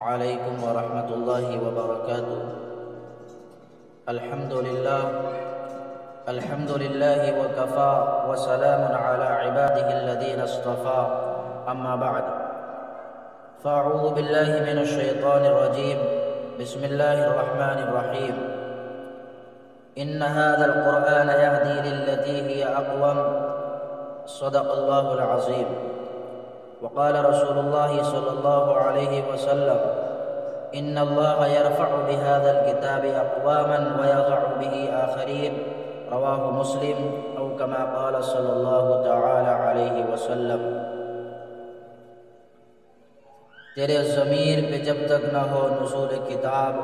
علیکم ورحمۃ اللہ وبرکاتہ۔ الحمد للہ وکفا وسلام علی عباده الذین اصطفى، اما بعد فاعوذ باللہ من الشیطان الرجیم، بسم اللہ الرحمن الرحیم۔ ان هذا القرآن يهدي للتي هي اقوم، صدق اللہ العظیم۔ وقال رسول الله صلى الله عليه وسلم: إن الله يرفع بهذا الكتاب أقواما ويضع به آخرين، رواه مسلم، أو كما قال صلى الله تعالى عليه وسلم۔ تیرے ضمیر پہ جب تک نہ ہو نزول کتاب،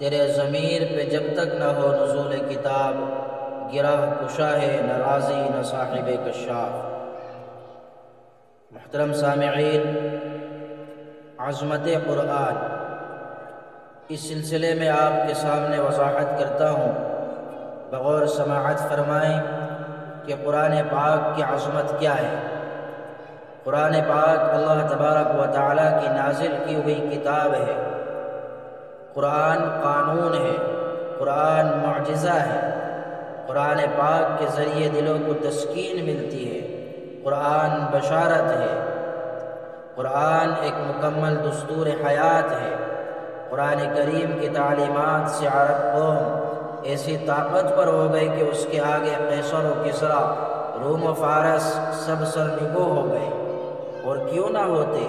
تیرے ضمیر پہ جب تک نہ ہو نزول کتاب، گرہ کشا ہے نہ راضی نہ صاحب کشاف۔ محترم سامعین، عظمت قرآن، اس سلسلے میں آپ کے سامنے وضاحت کرتا ہوں، بغور سماعت فرمائیں کہ قرآن پاک کی عظمت کیا ہے۔ قرآن پاک اللہ تبارک و تعالیٰ کی نازل کی ہوئی کتاب ہے۔ قرآن قانون ہے، قرآن معجزہ ہے۔ قرآن پاک کے ذریعے دلوں کو تسکین ملتی ہے۔ قرآن بشارت ہے، قرآن ایک مکمل دستور حیات ہے۔ قرآن کریم کی تعلیمات سے عرب قوم ایسی طاقتور ہو گئی کہ اس کے آگے قیصر و کسریٰ، روم و فارس سب سرنگو ہو گئے۔ اور کیوں نہ ہوتے،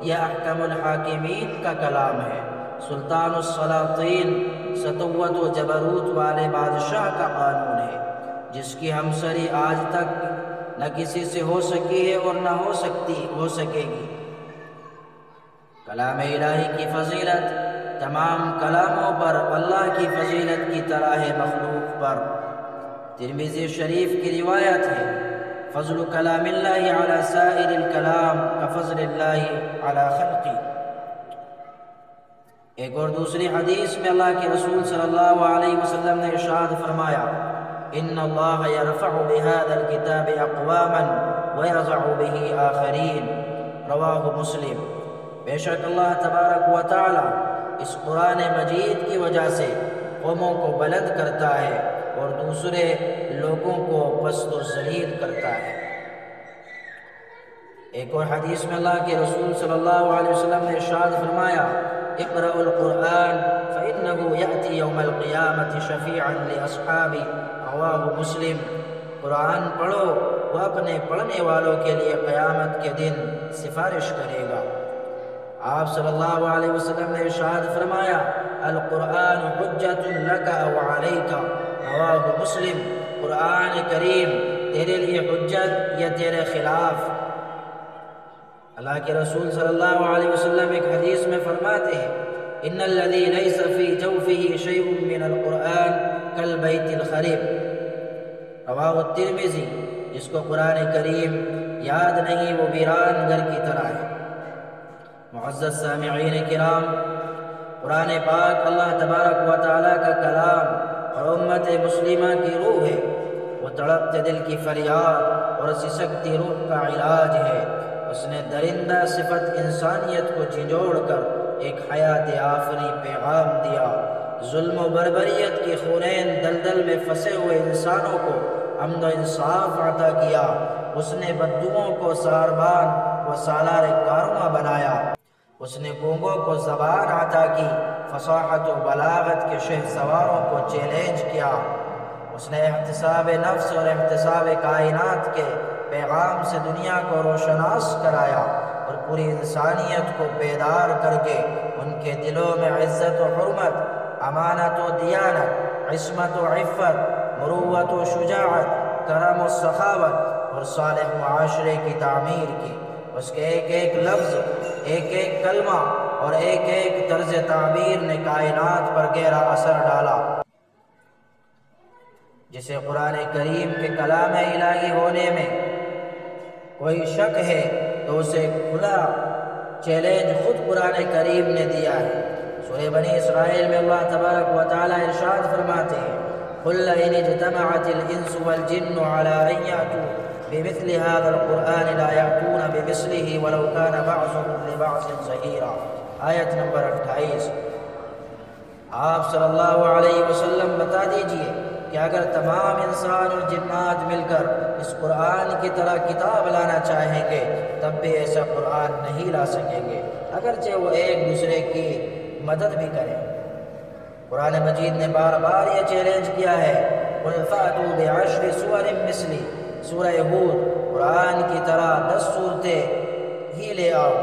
یہ احکم الحاکمین کا کلام ہے، سلطان السلاطین، سطوت و جبروت والے بادشاہ کا قانون ہے، جس کی ہمسری آج تک نہ کسی سے ہو سکی ہے اور نہ ہو سکے گی۔ کلام الہی کی فضیلت تمام کلاموں پر اللہ کی فضیلت کی طرح ہے مخلوق پر۔ ترمذی شریف کی روایت ہے: فضل کلام اللہ علی سائر الکلام کفضل اللہ علی خلقی۔ ایک اور دوسری حدیث میں اللہ کے رسول صلی اللہ علیہ وسلم نے ارشاد فرمایا: ان اللہ یرفع بهذا الكتاب اقواما ویضع به آخرین، رواہ مسلم۔ بے شک اللہ تبارک و تعالی اس قرآن مجید کی وجہ سے قوموں کو بلند کرتا ہے اور دوسرے لوگوں کو پست و ذلیل کرتا ہے۔ ایک اور حدیث میں اللہ کے رسول صلی اللہ علیہ وسلم نے ارشاد فرمایا: اقرأوا القرآن فإنه يأتي يوم القيامة شفيعا لأصحابه، رواہ مسلم۔ قرآن پڑھو، وہ اپنے پڑھنے والوں کے لیے قیامت کے دن سفارش کرے گا۔ آپ صلی اللہ علیہ وسلم نے ارشاد فرمایا: القرآن حجت لک او علیک، رواہ مسلم۔ قرآن کریم تیرے لیے حجت یا تیرے خلاف۔ اللہ کے رسول صلی اللہ علیہ وسلم ایک حدیث میں فرماتے ہیں: ان الذی لیس فی جوفہ شیء من القرآن کالبیت الخرب، رواہ الترمذی۔ جس کو قرآن کریم یاد نہیں وہ ویران گھر کی طرح ہے۔ معزز سامعین کرام، قرآن پاک اللہ تبارک و تعالیٰ کا کلام اور امت مسلمہ کی روح ہے۔ وہ تڑپتے دل کی فریاد اور سسکتی روح کا علاج ہے۔ اس نے درندہ صفت انسانیت کو جھنجھوڑ کر ایک حیات آفری پیغام دیا۔ ظلم و بربریت کی خونین دلدل میں پھنسے ہوئے انسانوں کو امن و انصاف عطا کیا۔ اس نے بددوؤں کو ساربان و سالار کارواں بنایا۔ اس نے گونگوں کو زبان عطا کی، فصاحت و بلاغت کے شہسواروں کو چیلنج کیا۔ اس نے احتساب نفس اور احتساب کائنات کے پیغام سے دنیا کو روشناس کرایا اور پوری انسانیت کو بیدار کر کے ان کے دلوں میں عزت و حرمت، امانت و دیانت، عصمت و عفت، مروت و شجاعت، کرم و سخاوت اور صالح معاشرے کی تعمیر کی۔ اس کے ایک ایک لفظ، ایک ایک کلمہ اور ایک ایک طرز تعبیر نے کائنات پر گہرا اثر ڈالا۔ جسے قرآن کریم کے کلام الہی ہونے میں کوئی شک ہے تو اسے کھلا چیلنج خود قرآن کریم نے دیا ہے۔ سورہ بنی اسرائیل میں اللہ تبارک و تعالی ارشاد فرماتے ہیں: قُلْ لَئِنِ اجْتَمَعَتِ الْإِنسُ وَالْجِنُّ عَلَىٰ أَن يَأْتُوا بِمِثْلِ هَٰذَا الْقُرْآنِ لَا يَأْتُونَ بِمِثْلِهِ وَلَوْ كَانَ بَعْضُهُمْ لِبَعْضٍ ظَهِيرًا۔ آیت نمبر 28۔ آپ صلی اللہ علیہ وسلم بتا دیجئے کہ اگر تمام انسان اور جنات مل کر اس قرآن کی طرح کتاب لانا چاہیں گے تب بھی ایسا قرآن نہیں لا سکیں گے، اگرچہ وہ ایک دوسرے کی مدد بھی کریں۔ قرآن مجید نے بار بار یہ چیلنج کیا ہے، قُلْ فَأْتُوا بِعَشْرِ سُوَرٍ مِثْلِهِ، سورہ ہود، قرآن کی طرح 10 صورتیں ہی لے آؤ۔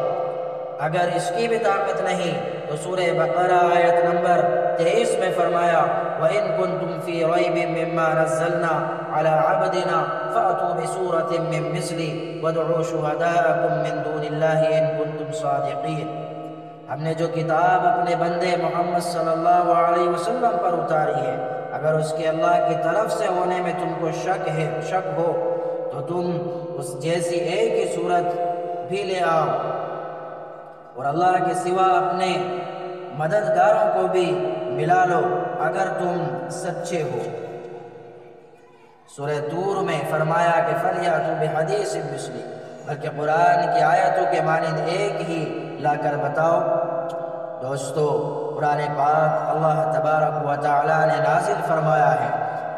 اگر اس کی بھی طاقت نہیں تو سورہ بقرہ آیت نمبر 23 میں فرمایا وَإِن كُنتُمْ فِي رَيْبٍ مِّمَّا نَزَّلْنَا عَلَىٰ عَبْدِنَا فَأْتُوا بِسُورَةٍ مِّن مِّثْلِهِ وَادْعُوا شُهَدَاءَكُم مِّن دُونِ اللَّهِ إِن كُنتُمْ صَادِقِينَ۔ ہم نے جو کتاب اپنے بندے محمد صلی اللہ علیہ وسلم پر اتاری ہے، اگر اس کے اللہ کی طرف سے ہونے میں تم کو شک ہو تو تم اس جیسی ایک ہی صورت بھی لے آؤ، اور اللہ کے سوا اپنے مددگاروں کو بھی ملا لو اگر تم سچے ہو۔ سورہ طور میں فرمایا کہ فَلْيَأْتُوا بِحَدِيثٍ مِّثْلِهِ، بلکہ قرآن کی آیتوں کے مانند ایک ہی لا کر بتاؤ۔ دوستو، قرآن پاک اللہ تبارک و تعالیٰ نے نازل فرمایا ہے،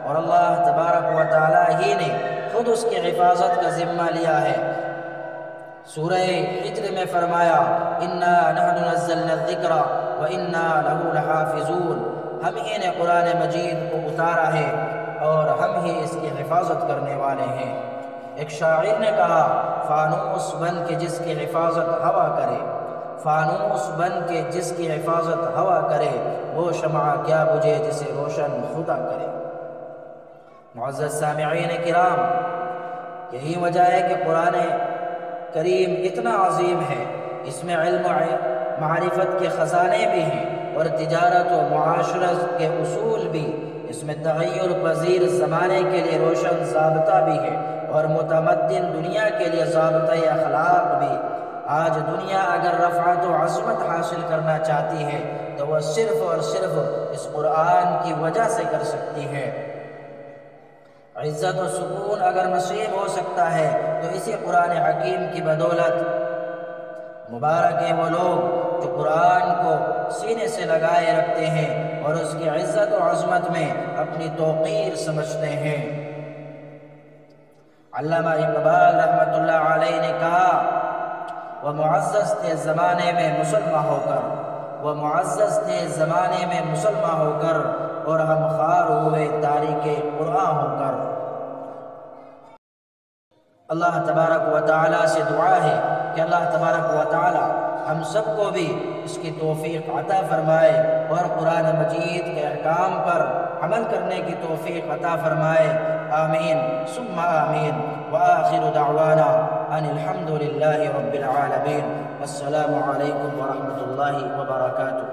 اور اللہ تبارک و تعالیٰ ہی نے خود اس کی حفاظت کا ذمہ لیا ہے۔ سورہ حجر میں فرمایا اِنَّا نَحْنُ نَزَّلْنَا الذِّكْرَ وَإِنَّا لَهُ لَحَافِظُونَ، ہم ہی نے قرآن مجید کو اتارا ہے اور ہم ہی اس کی حفاظت کرنے والے ہیں۔ ایک شاعر نے کہا فانوس بن کے جس کی حفاظت ہوا کرے، فانوس بن کے جس کی حفاظت ہوا کرے، وہ شمع کیا بجھے جسے روشن خدا کرے۔ معزز سامعین کرام، یہی وجہ ہے کہ قرآن کریم اتنا عظیم ہے، اس میں علم و معرفت کے خزانے بھی ہیں، اور تجارت و معاشرت کے اصول بھی، اس میں تغیر پذیر زمانے کے لیے روشن ضابطہ بھی ہے، اور متمدن دنیا کے لیے ضابطۂ اخلاق بھی۔ آج دنیا اگر رفعت و عظمت حاصل کرنا چاہتی ہے تو وہ صرف اور صرف اس قرآن کی وجہ سے کر سکتی ہے۔ عزت و سکون اگر نصیب ہو سکتا ہے تو اسی قرآن حکیم کی بدولت۔ مبارک ہیں وہ لوگ جو قرآن کو سینے سے لگائے رکھتے ہیں اور اس کی عزت و عظمت میں اپنی توقیر سمجھتے ہیں۔ علامہ اقبال رحمۃ اللہ علیہ نے کہا وہ معزز تھے زمانے میں مسلمان ہو کر، وہ معزز تھے زمانے میں مسلمان ہو کر، اور ہم خوار ہوئے تاریک قرآن ہو کر۔ اللہ تبارک و تعالیٰ سے دعا ہے کہ اللہ تبارک و تعالیٰ ہم سب کو بھی اس کی توفیق عطا فرمائے اور قرآن مجید کے احکام پر عمل کرنے کی توفیق عطا فرمائے۔ آمین ثم آمین۔ وآخر دعوانا ان الحمد للہ رب العالمین۔ السلام علیکم ورحمۃ اللہ وبرکاتہ۔